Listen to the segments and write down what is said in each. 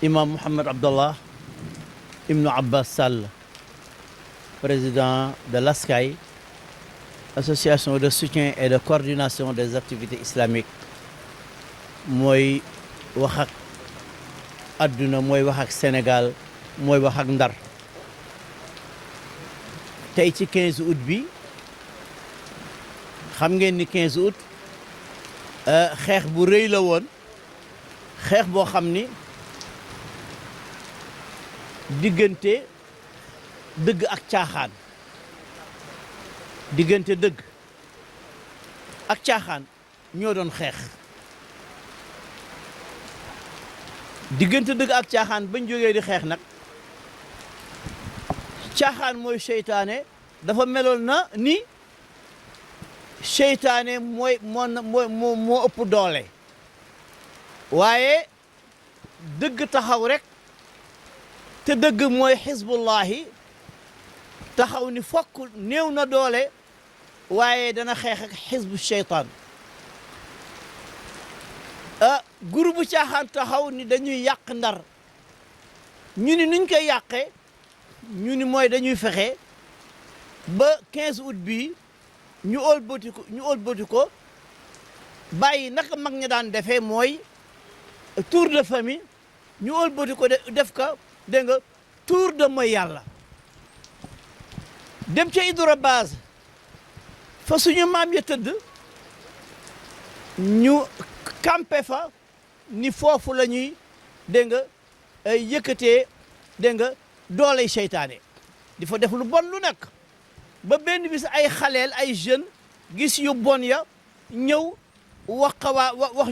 Imam Mohamed Abdallah Ibn Abbas Sall, président de l'ASCAI, Association de soutien et de coordination des activités islamiques, mooy wax ak adduna mooy wax ak Sénégal mooy wax ak Ndar tey ci 15 août bi xam ngeen ni 15 août xeex bu rëy la woon xeex boo xam ni diggante dëgg ak caaxaan diggante dëgg ak caaxaan ñoo doon xeex diggante dëgg ak caaxaan bañ jógee di xeex nag caaxaan mooy seytaane dafa meloon na ni seytaane moo ëpp doole waaye dëgg taxaw rek te dëgg mooy xisbullahi taxaw ni fokk néew na doole waaye dana xeex ak xisbu seytaan groupe caaxaan taxaw ni dañuy yàq Ndar ñu ni nuñ koy yàqee ñu ni mooy dañuy fexe ba 15 août bii ñu ëlbati ko bàyyi naka mag ña daan defee mooy tour de famille ñu ëlbati ko def ka dégg nga tour de mooy yàlla dem ca hydrobase fa suñu maam ya tëdd ñu campé fa ni foofu la ñuy dégg nga yëkkatee dégg nga dooley seytaane di fa def lu bon lu nekk ba benn bis ay xaleel ay jeunes gis yu bon ya ñëw wax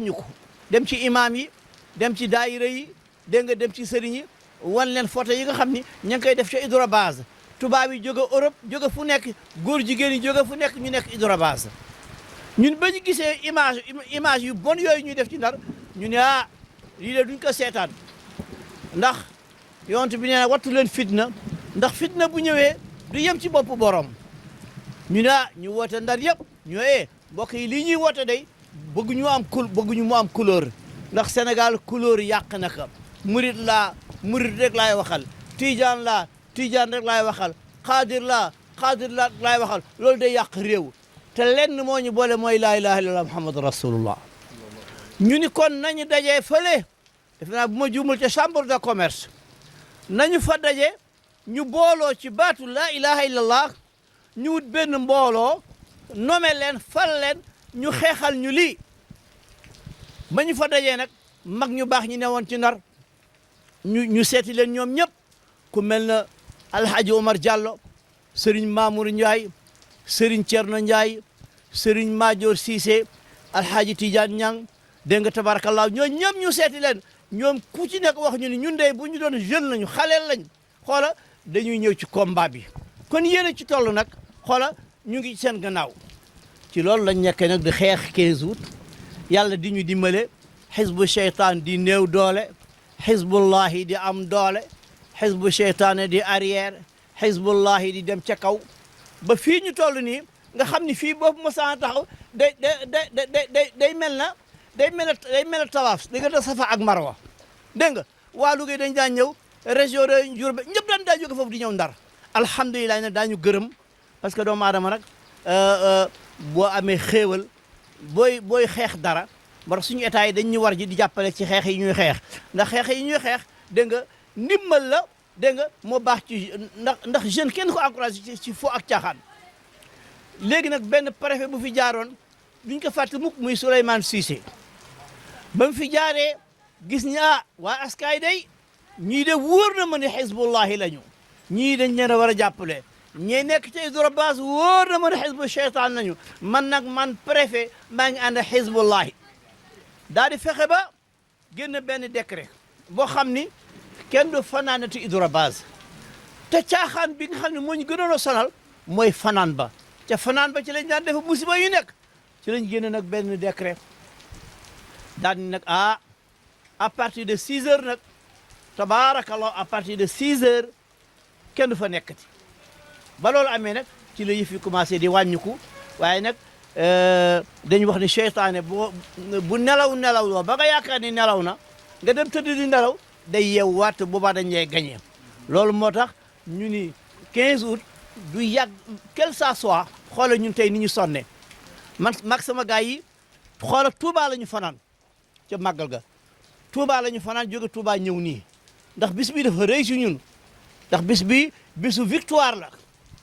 ñu ko dem ci imaam yi dem ci daayira yi dégg nga dem ci sëriñ yi wan leen photo yi nga xam ni ña ngi koy def ca hydrobase tubaab yi jóge Europe jóge fu nekk góor jigéen yi jóge fu nekk ñu nekk hydrobase ñun ba ñu gisee image yu bon yooyu ñuy def ci Ndar ñu ne lii de duñ ko seetaan ndax yonent bi nee na wattu leen fitna ndax fitna bu ñëwee du yem ci bopp borom ñu ne ñu woote Ndar yëpp ñu mbokk yi lii ñuy woote day bëgguñu mu am couleur ndax Sénégal couleur yàq na ko murit laa murit rek laay waxal tijaan laa tijaan rek laay waxal xaadir laa laay waxal loolu day yàq réew te lenn moo ñu boole mooy laa ilaha illallah muhammadu rasulullah ñu ni kon nañu dajee fële def naa bu ma juumul ca chambre de commerce nañu fa daje ñu booloo ci baatu laa ilaha illallah ñu wut benn mbooloo nome leen fal leen ñu xeexal ñu lii ba ñu fa dajee nag mag ñu baax ñi ne woon ci Ndar ñu seeti leen ñoom ñëpp ku mel na alhaji Omar Diallo Serigne Mamour Ndiaye Serigne Thierno Ndiaye Serigne Madior Cissé alhaji Tidiane Niang dégg nga tabarakallah ñoo ñëpp ñu seeti leen ñoom ku ci nekk wax ñu ni ñun de bu ñu doon jeune lañu xaleel lañ xoola dañuy ñëw ci combat bi kon yéen a ci toll nag xoola ñu ngi seen gannaaw ci loolu lañ nekkee nag di xeex 15 août yàlla di ñu dimbale xisbu seytaan di néew doole xisbullahi di am doole xisbu seytaane di arrière xisbullahi di dem ca kaw ba fii ñu toll nii nga xam ni fii boobu mosaan taxaw day mel na tawaaf diggante Safa ak Marwa dégg nga waa Louga dañ daan ñëw région de Diourbel ñëpp daan jóge foofu di ñëw Ndar alhamdulilah nag daañu gërëm parce que doomu aadama nag boo amee xéewal booy xeex dara moo tax suñu état yi dañ ñu war ji di jàppale ci xeex yi ñuy xeex ndax xeex yi ñuy xeex dégg nga ndimbal la dégg nga moo baax ci ndax jeune kenn ko encouragé ci fo ak caaxaan léegi nag benn préfet bu fi jaaroon duñ ko fàtte mukk muy Souleymane Cissé ba mu fi jaaree gis ni waa askaay day ñii de wóor na ma ne xisbullahi lañu ñii dañ leen a war a jàppale ñi nekk ci hydrobase wóor na ma ne xisbu cheytaan nañu man préfet maa ngi ànd xisbullahi daal di fexe ba génn benn décret boo xam ni kenn du fanaanati hydrobase te caaxaan bi nga xam ne moo ñu gënoon a sonal mooy fanaan ba ca fanaan ba ci lañ daan defa musiba yu nekk ci lañ génn nag benn décret daal di nag à partir de 6 heures nag tabaarakallah à partir de 6 heures kenn du fa nekkati ba loolu amee nag ci la yëf yi commencé di wàññiku waaye nag dañu wax ni seytaane bu nelaw loo ba nga yaakaar ni nelaw na nga dem tëdd di nelaw day yeewaat boobaa dañ lay gagné loolu moo tax ñu ni 15 août du yàgg quel ça soit xoolal ñun tey ni ñu sonne mag sama gars yi xoolal Touba la ñu fanaan ca màggal ga Touba la ñu fanaan jóge Touba ñëw nii ndax bis bi dafa rëy si ñun ndax bis bi bisu victoire la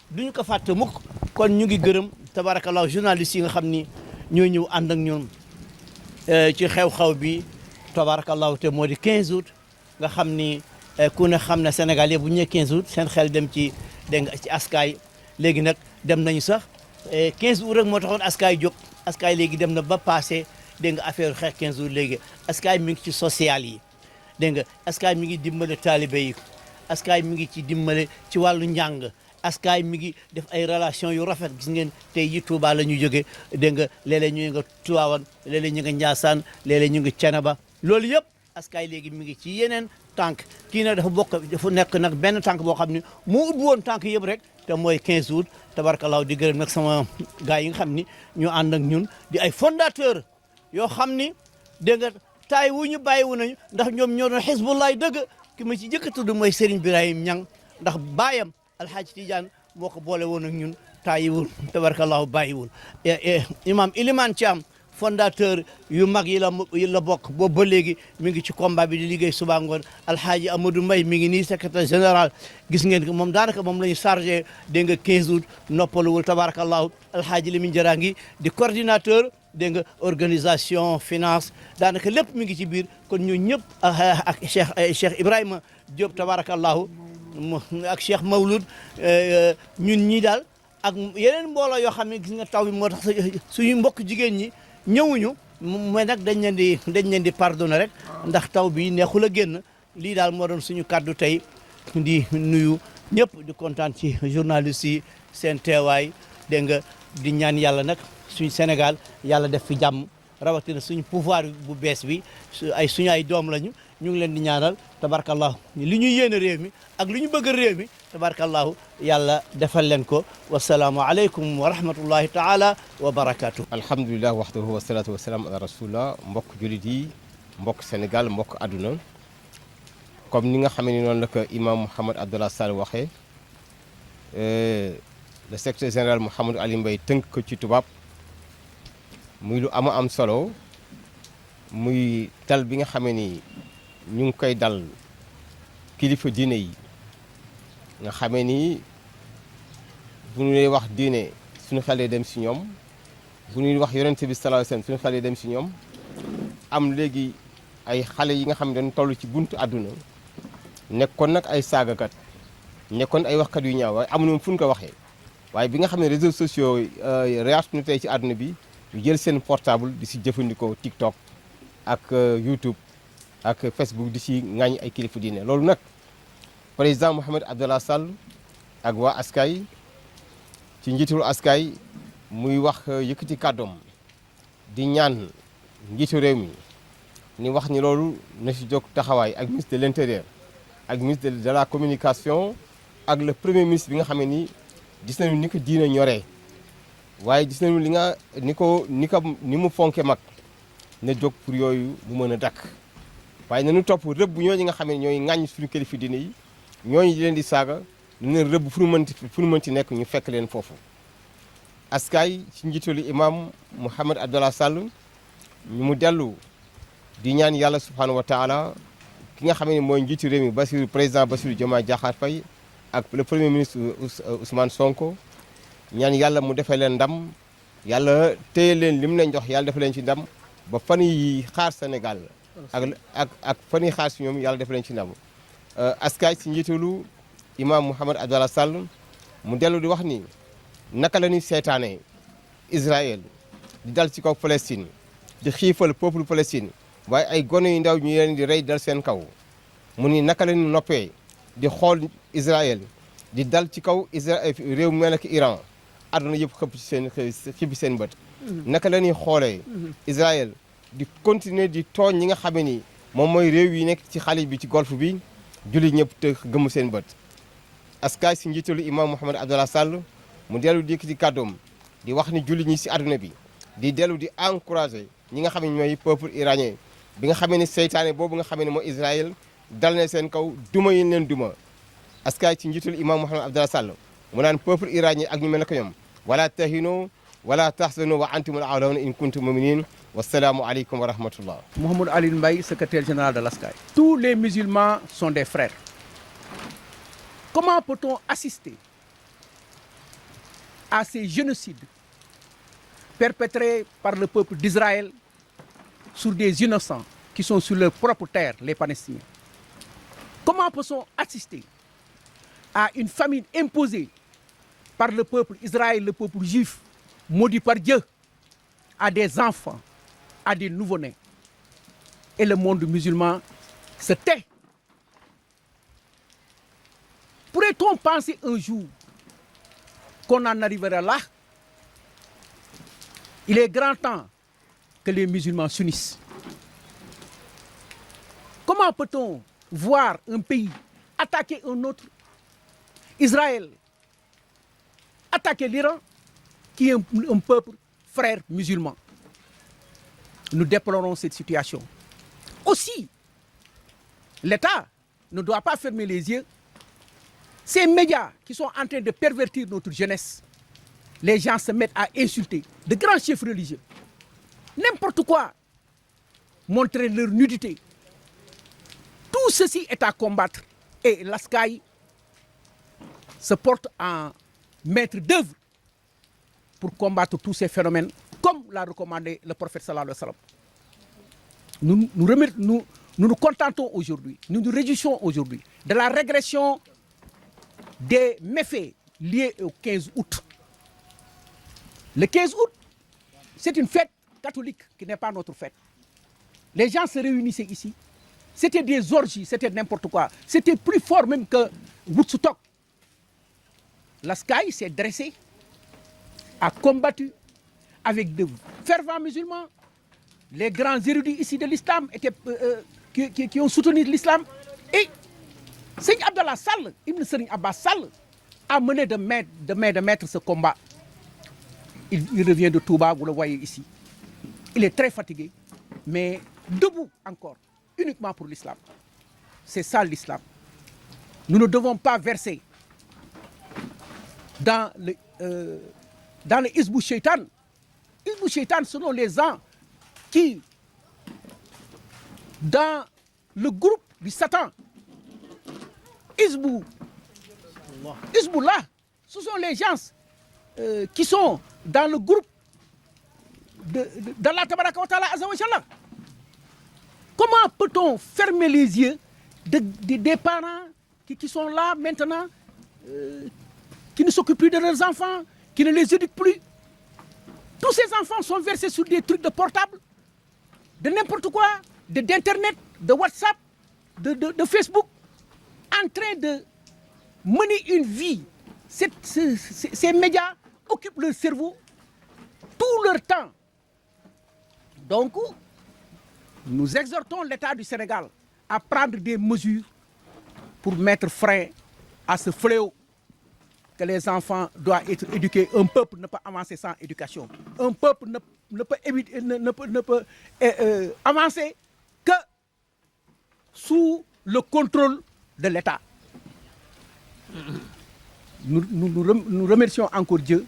duñu ko fàtte mukk kon ñu ngi gërëm tabarakallah journalistes yi nga xam ni ñoo ñëw ànd ak ñun ci xew-xew bi tabarakallah te moo di 15 août nga xam ni ku ne xam ne Sénégal yëpp bu ñu nee 15 août seen xel dem ci dégg nga ci askaay léegi nag dem nañu sax 15 août rek moo taxoon askaay jóg askaay léegi dem na ba passé dégg nga affaire xeex 15 août léegi askaay mi ngi ci social yi dégg nga askaay mi ngi dimbale taalibe yi askaay mi ngi ci dimbale ci wàllu njàng askaay mi ngi def ay relation yu rafet gis ngeen tey yi Touba la ñu jóge dégg nga léeg-léeg ñu nga Tiwaawan léeg-léeg ñu nga Njaasaan léeg-léeg ñu ngi Cenaba loolu yëpp askaay léegi mi ngi ci yeneen tànk kii nag dafa nekk nag benn tànk boo xam ne moo ubbi woon tànk yëpp rek te mooy 15 août tabarkalaaw di gërëm nag sama gars yi nga xam ni ñu ànd ak ñun di ay fondateur yoo xam ni dégg nga taay wu ñu bàyyi wu nañu ndax ñoom ñoo doon xisbullaay dëgg ki ma ci jëkk tudd mooy Serigne Birahim Ñang ndax baayam Alhaji Tidiane moo ko boole woon ak ñun taayiwul tabarkalaaw bàyyiwul imam Iliman Thiam fondateur yu mag yi la bokk boobu ba léegi mi ngi ci combat bi di liggéey suba ngoon Alhaji Amadou Mbaye mi ngi nii secrétaire général gis ngeen ko moom daanaka moom la ñu chargé dégg nga 15 août noppaluwul tabarakallahu Alhaji Lamine Jara ngi di coordinateur dégg nga organisation finance daanaka lépp mi ngi ci biir kon ñu ñëpp ak Cheikh Ibrahima Diop tabarakallahu ak Cheikh Mawlud ñun ñii daal ak yeneen mbooloo yoo xam ne gis nga taw bi moo tax suñu mbokk jigéen ñi ñëwuñu mais nag dañ leen di pardonné rek ndax taw bi neexul a génn lii daal moo doon suñu kàddu tey di nuyu ñëpp di kontaan ci journalistes yi seen teewaay dégg nga di ñaan yàlla nag suñu Sénégal yàlla def fi jàmm rawatina suñu pouvoir bu bees bi suñu ay doom lañu ñu ngi leen di ñaanal tabarkallahu li ñu yéene réew mi ak li ñu bëgg réew mi tabarkallahu yàlla defal leen ko wasalaamu aleykum wa rahmatullahi taala wa barakatuh alhamdulilah waxdahu wasalaatu wasalaam ala rasulillah mbokk jullit yi mbokk Sénégal mbokk àdduna comme ni nga xamee ni noonu la ko imam Mouhamed Abdallah Sall waxee le secrétaire général Mouhamadou Ali Mbaye tënk ko ci tubaab muy lu am solo muy dal bi nga xamee ni ñu ngi koy dal kilifa diine yi nga xamee ni bu ñuy wax diine suñu xel dem si ñoom bu ñuy wax yonent bi sallallahu alayhi wasallam suñu xel dem si ñoom am léegi ay xale yi nga xam ne dañu toll ci buntu àdduna nekkoon nag ay saagakat nekkoon ay waxkat yu ñaaw waaye amuñu fu ñu ko waxee waaye bi nga xam ne réseaux sociaux réaction tey ci àdduna bi ñu jël seen portable di si jëfandikoo TikTok ak YouTube ak Facebook di si ŋaañ ay kilifa diine loolu nag président Mouhamed Abdallah Sall ak waa askaay ci njiitul askaay muy wax yëkkati kàddoom di ñaan njiitu réew mi ni wax ni loolu na si jóg taxawaay ak ministre de l'intérieur ak ministre de la communication ak le premier ministre bi nga xam ne ni gis nañu ni ko diine ñoree waaye gis nañu ni mu fonke mag na jóg pour yooyu mu mën a dakk waaye nañu topp rëbb ñooñu nga xam ne ñooy ŋàññ suñu kilifa diine yi ñooñu di leen di saaga ñu leen rëbb fu nu mënti nekk ñu fekk leen foofu askaay ci njiitalu imam Mouhamed Abdallah Sall ñu mu dellu di ñaan yàlla subhanahu wa taala ki nga xam ne mooy njiitu réew mi président Bassirou Diomaye Diakhar Faye ak le premier ministre Ousmane Sonko ñaan yàlla mu defee leen ndam yàlla téye leen li mu leen jox yàlla defee leen ci ndam ba fan yi xaar Sénégal ak fan yi xaar si ñoom yàlla defee leen ci ndam askaay si njiitalu imam Mouhamed Abdallah Sall mu dellu di wax ni naka la ñuy seetaane Israël di dal ci kaw Palestine di xiifal peuple Palestine waaye ay gone yu ndaw ñu leen di rey dal seen kaw mu ni naka la ñuy noppee di xool Israël di dal ci kaw Israël réew mel ak Iran àdduna yëpp xëpp seen bët naka la ñuy xoolee Israël di continuer di tooñ ñi nga xam ne ni moom mooy réew yi nekk ci xalif bi ci golfe bi julli ñëpp te gëmm seen bët askaay si njiitalu imam Mouhamed Abdallah Sall mu dellu di ci kàddoom di wax ni julli ñi si àdduna bi di dellu di encouragé ñi nga xam ne ñooy peuple iranien bi nga xamee ne seytaane boobu nga xamee ne mooy Israël dal na seen kaw duma yi leen duma askaay ci njiitul imam Mouhamed Abdallah Sall mu naan peuple iranien ak ñu mel ne ko ñoom wala tahinu wala tahzanu wa antumul a'lawna in kuntum mu'minin wassalaamu aleykum wa rahmatullah. Mouhamed Alioune Mbaye, secrétaire général de l'ASCAI. Tous les musulmans sont des frères. Comment peut-on assister à ces génocides perpétrés par le peuple d'Israël sur des innocents qui sont sur leur propre terre, les Palestiniens? Comment peut-on assister à une famine imposée par le peuple Israël, le peuple juif, maudit par Dieu, à des enfants, à des nouveau-nés? Et le monde musulman se tait. Pourrait-on penser un jour qu'on en arrivera là? Il est grand temps que les musulmans s'unissent. Comment peut-on voir un pays attaquer un autre? Israël attaquer l'Iran, qui est un peuple frère musulman. Nous déplorons cette situation. Aussi, l'État ne doit pas fermer les yeux. Ces médias qui sont en train de pervertir notre jeunesse, les gens se mettent à insulter de grands chefs religieux. N'importe quoi, montrer leur nudité. Tout ceci est à combattre. Et l'ASCAI se porte en maître d'œuvre pour combattre tous ces phénomènes, comme l'a recommandé le prophète sallallahu alayhi wa sallam. Nous nous contentons aujourd'hui, nous nous réjouissons aujourd'hui de la régression des méfaits liés au 15 août. Le 15 août, c'est une fête catholique qui n'est pas notre fête. Les gens se réunissaient ici. C'était des orgies, c'était n'importe quoi. C'était plus fort même que Woodstock. L'ASCAI s'est dressé, a combattu avec de fervents musulmans. Les grands érudits ici de l'islam qui ont soutenu l'islam. Et Seigneur Abdallah Sall, Ibn Serigne Abbas Sall, a mené de maître ce combat. Il revient de Touba, vous le voyez ici. Il est très fatigué, mais debout encore, uniquement pour l'islam. C'est ça l'islam. Nous ne devons pas verser dans le Hizbou Shaitan. Hizbou Shaitan, ce sont les gens qui, dans le groupe du Satan, Hizboullah, ce sont les gens qui sont dans le groupe d'Allah Tabaraka wa Ta'ala Azza wa Jalla. Comment peut-on fermer les yeux des parents qui sont là maintenant, qui ne s'occupent plus de leurs enfants, qui ne les éduquent plus? Tous ces enfants sont versés sur des trucs de portable, de n'importe quoi, d'internet, de WhatsApp, de Facebook, en train de mener une vie. Ces médias occupent leur cerveau, tout leur temps. Donc, nous exhortons l'État du Sénégal à prendre des mesures pour mettre frein à ce fléau que les enfants doivent être éduqués. Un peuple ne peut avancer sans éducation. Un peuple ne peut avancer que sous le contrôle de l'État. Nous remercions encore Dieu,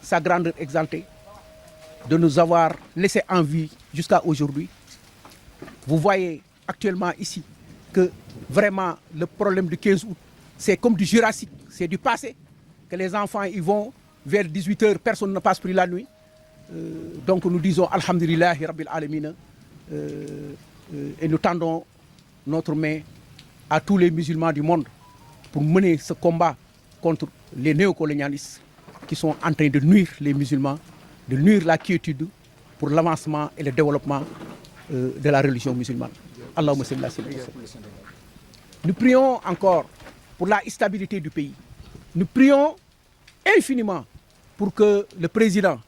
sa grandeur exaltée, de nous avoir laissé en vie jusqu'à aujourd'hui. Vous voyez actuellement ici que vraiment le problème du 15 août, c'est comme du Jurassique, c'est du passé, que les enfants y vont vers 18h, personne ne passe plus la nuit. Donc nous disons Alhamdulillahi Rabbil Alamina et nous tendons notre main à tous les musulmans du monde pour mener ce combat contre les néocolonialistes qui sont en train de nuire les musulmans, de nuire la quiétude pour l'avancement et le développement de la religion musulmane. Allahumma salli ala sayyidina. Nous prions encore pour la stabilité du pays. Nous prions infiniment pour que le président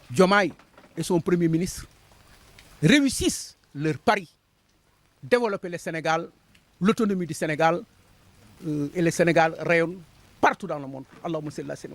Diomaye et son premier ministre réussissent leur pari, développer le Sénégal, l'autonomie du Sénégal, et le Sénégal rayonne partout dans le monde. Allahumma salli ala sayyidina.